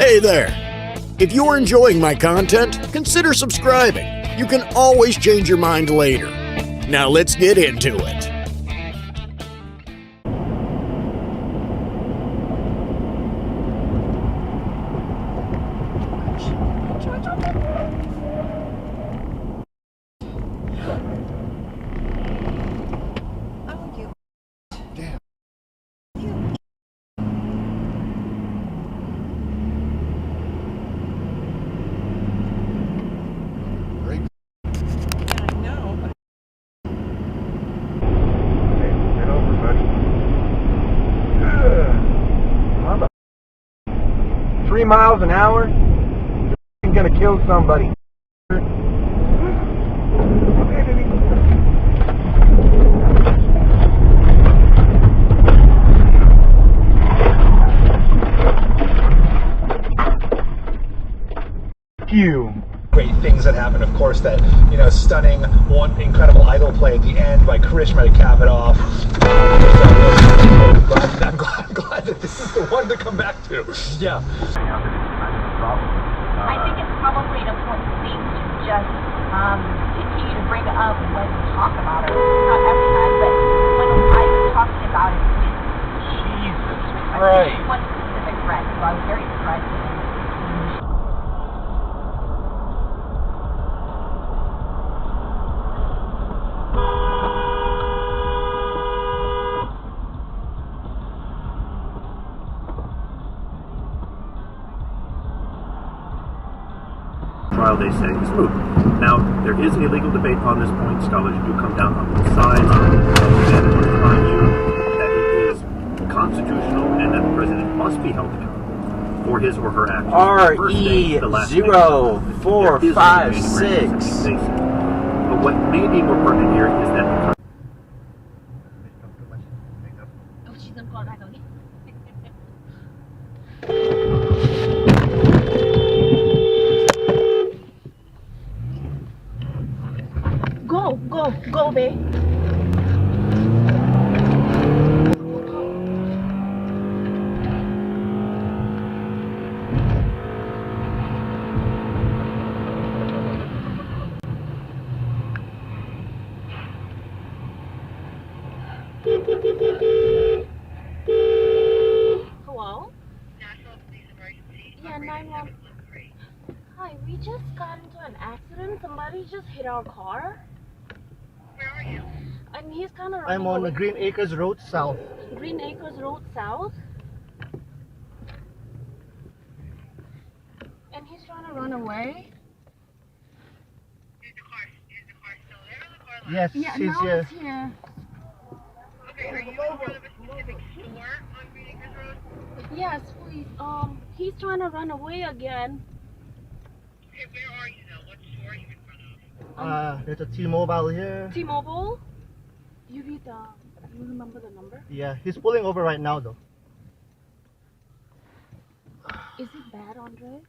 Hey there! If you're enjoying my content, consider subscribing. You can always change your mind later. Now let's get into it. Get over, buddy. 3 miles an hour? You're gonna kill somebody. You. Great things that happen, of course, that, stunning, one incredible idol play at the end by Karishma to cap it off. I'm glad that this is the one to come back to. Yeah. I think it's probably an important thing to just continue to bring up when we talk about it. Not every time, but when I was talking about it with Jesus Christ. one specific friend, so I was very surprised with him. Trial, they say, is moot. Now, there is a legal debate on this point. Scholars do come down on both sides. Again, I want to remind you that it is constitutional and that the president must be held accountable for his or her actions. RE0456. But what may be more pertinent here is that the Oh, she's gonna call back on me. Go, babe. Hello? National Police Emergency. Yeah, 911. Hi, we just got into an accident. Somebody just hit our car. Where are you? And he's kind of I'm on the Green Acres Road South. Green Acres Road South. And he's trying to run away. Is the car still there or the car left? Yes, Yeah, he's now here. it's here. Okay, are you in front of a specific store on Green Acres Road? Yes, please. He's trying to run away again. Okay, where are you though? What store are you in front of? There's a T-Mobile here. T-Mobile? You remember the number? Yeah, he's pulling over right now though. Is it bad, Andre?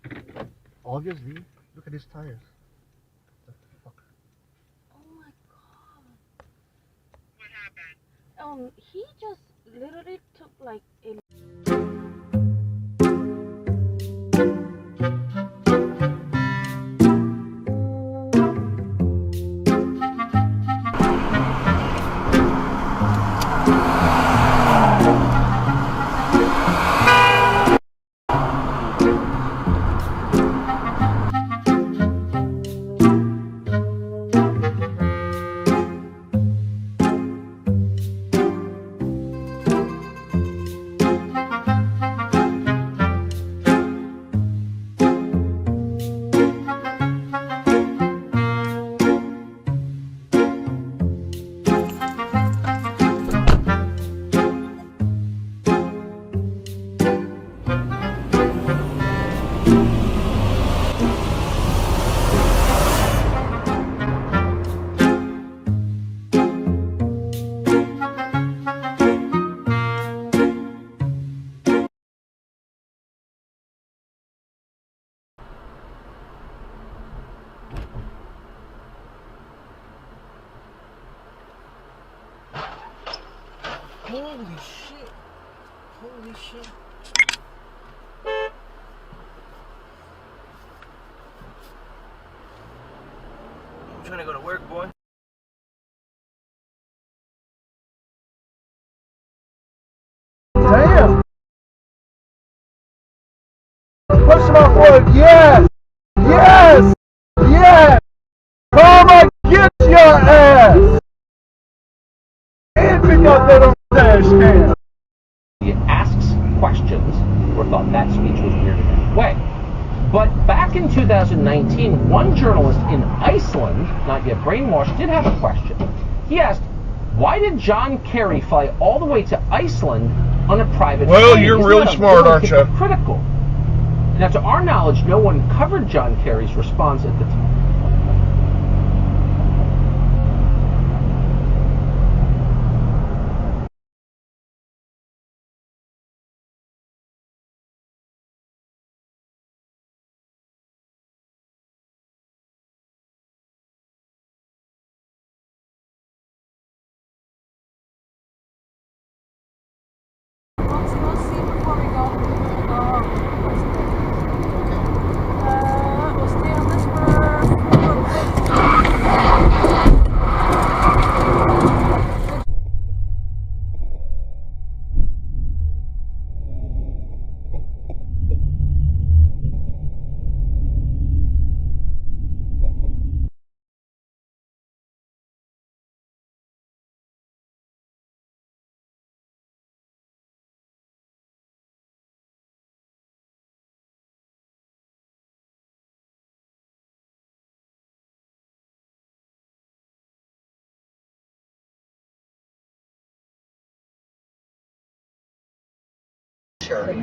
Obviously. Look at his tires. What the fuck? Oh my god. What happened? He just literally took like a Holy shit. Holy shit. gonna go to work, boy. Damn! Push him off wood. Yes! Yes! Yes! Come on, get your ass! And pick up that on the dash cam. He asks questions, or thought that speech was weird in that way. But back in 2019, one journalist in Iceland, not yet brainwashed, did have a question. He asked, why did John Kerry fly all the way to Iceland on a private plane? Well, you're really smart, aren't you? Critical. Now, to our knowledge, no one covered John Kerry's response at the time.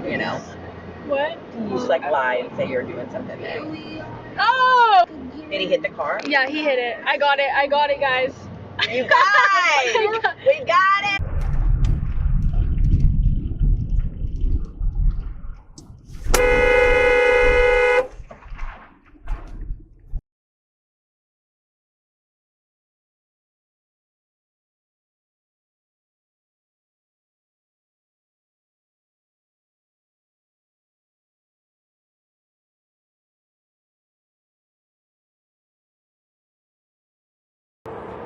You know? What? You just like lie and say you're doing something there. Oh! Did he hit the car? Yeah, he hit it. I got it, guys. You guys! We got it!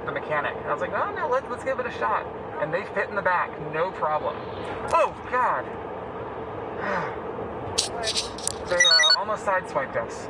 The mechanic. I was like, oh no, let's give it a shot. And they fit in the back, no problem. Oh God! They almost sideswiped us.